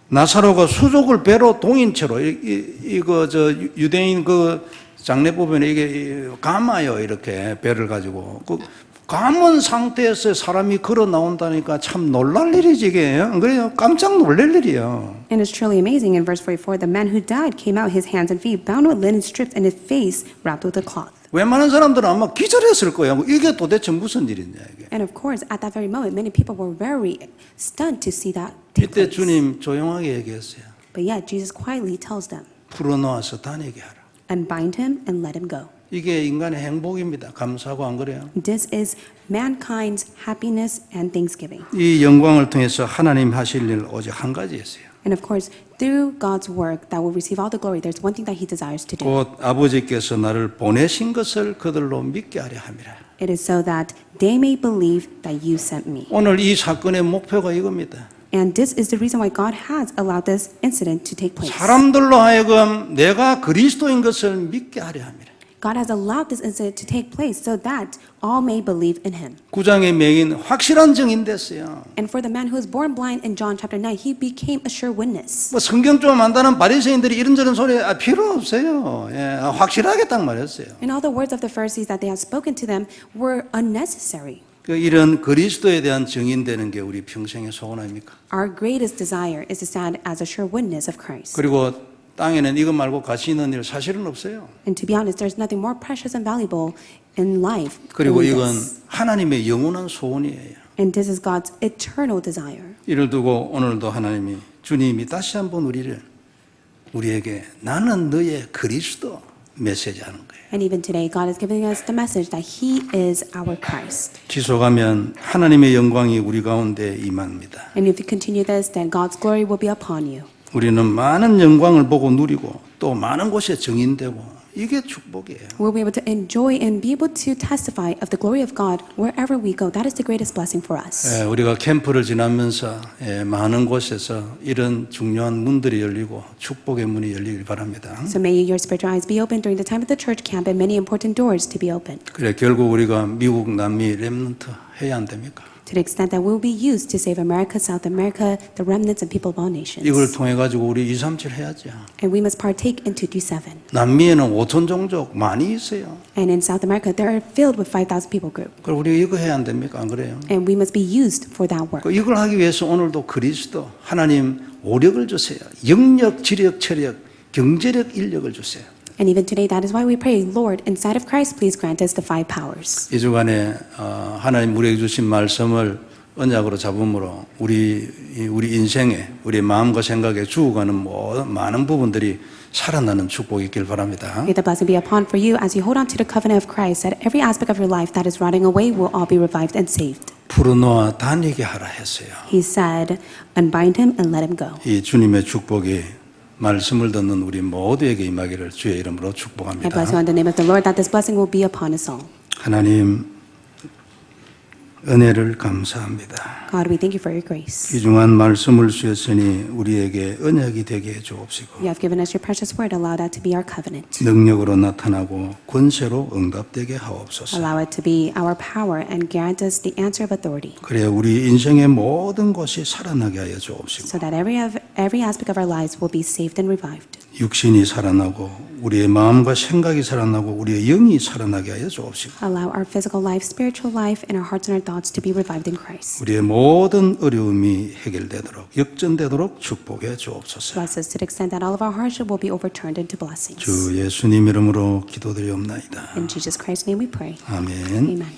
나사로가 수족을 배로 동인 채로 이거 저 유대인 그 장례 보면 이게 감아요. 이렇게 배를 가지고 그 감은 상태에서 사람이 걸어 나온다니까 참 놀랄 일이지 이게. 안 그래요? 깜짝 놀랄 일이에요. And it's truly amazing. In verse 44, the man who died came out, his hands and feet bound with linen strips, and his face wrapped with a cloth. 웬만한 사람들은 아마 기절했을 거예요. 이게 도대체 무슨 일이냐 이게. And of course, at that very moment, many people were very stunned to see that take 이때 place. 주님 조용하게 얘기했어요. But yet, Jesus quietly tells them, 풀어놓아서 다니게 하라. unbind him and let him go. 이게 인간의 행복입니다. 감사하고 안 그래요? This is mankind's happiness and thanksgiving. 이 영광을 통해서 하나님 하실 일 오직 한 가지였어요. And of course, through God's work that will receive all the glory, there's one thing that He desires to do. 곧 아버지께서 나를 보내신 것을 그들로 믿게 하려 함이라. It is so that they may believe that you sent me. 오늘 이 사건의 목표가 이겁니다. And this is the reason why God has allowed this incident to take place. 사람들로 하여금 내가 그리스도인 것을 믿게 하려 함이라. God has allowed this incident to take place so that all may believe in Him. 구장의 맹인 확실한 증인 됐어요. And for the man who was born blind in John chapter 9, he became a sure witness. 뭐 성경 좀 안다는 바리새인들이 이런저런 소리 필요 없어요. 예, 확실하게 딱 말했어요. And all the words of the Pharisees that they had spoken to them were unnecessary. 이런 그리스도에 대한 증인되는 게 우리 평생의 소원 아닙니까? Our greatest desire is to stand as a sure witness of Christ. 그리고 땅에는 이것 말고 가치 있는 일 사실은 없어요. And to be honest, there's nothing more precious and valuable in life 그리고 than 이건 this. 하나님의 영원한 소원이에요. And this is God's eternal desire. 이를 두고 오늘도 하나님이 주님이 다시 한번 우리에게 나는 너의 그리스도 메시지 하는 거예요. And even today, God is giving us the message that He is our Christ. 지속하면 하나님의 영광이 우리 가운데 임합니다. And if you continue this, then God's glory will be upon you. 우리는 많은 영광을 보고 누리고 또 많은 곳에 증인되고 이게 축복이에요. We'll be able to enjoy and be able to testify of the glory of God wherever we go. That is the greatest blessing for us. 우리가 캠프를 지나면서 많은 곳에서 이런 중요한 문들이 열리고 축복의 문이 열리길 바랍니다. So may your spiritual eyes be open during the time of the church camp and many important doors to be open. 그래 결국 우리가 미국, 남미, 렘넌트 해야 안 됩니까? To the extent that we'll be used to save America, South America, the remnants and people of all nations. 이걸 통해 가지고 우리 237 해야죠. And we must partake in 227. 남미에는 5천 종족 많이 있어요. And in South America, they are filled with 5,000 people group. 그럼 우리 이거 해야 안 됩니까? 안 그래요? And we must be used for that work. 이걸 하기 위해서 오늘도 그리스도 하나님 오력을 주세요. 영력, 지력, 체력, 경제력, 인력을 주세요. And even today, that is why we pray, Lord, inside of Christ, please grant us the 5 powers. 이 주간에 하나님 우리에게 주신 말씀을 언약으로 잡음으로 우리 인생에 우리 마음과 생각에 주어가는 많은 부분들이 살아나는 축복이 있길 바랍니다. May the blessing be upon for you as you hold on to the covenant of Christ, that every aspect of your life that is rotting away will all be revived and saved. 풀어놓아 다니게 하라 했어요. He said, unbind him and let him go. 이 주님의 축복이 말씀을 듣는 우리 모두에게 임하기를 주의 이름으로 I 축복합니다. bless you in the name of the Lord, that this blessing will be upon us all. 하나님 은혜를 감사합니다. God, we thank you for your grace. 귀중한 말씀을 주셨으니 우리에게 언약이 되게 해 주옵시고 You have given us your precious word. Allow that to be our covenant. 능력으로 나타나고 권세로 응답되게 하옵소서. Allow it to be our power and grant us the answer of authority, 그래야 우리 인생의 모든 것이 살아나게 하여 주옵시고 so that every aspect of our lives will be saved and revived. 육신이 살아나고 우리의 마음과 생각이 살아나고 우리의 영이 살아나게 하여 주옵시고 Allow our physical life, spiritual life, and our hearts and our thoughts to be revived in Christ. 우리의 모든 어려움이 해결되도록 역전되도록 축복해 주옵소서. Bless us to the extent that all of our hardship will be overturned into blessings. 주 예수님 이름으로 기도드리옵나이다. In Jesus Christ's name we pray. 아멘. Amen.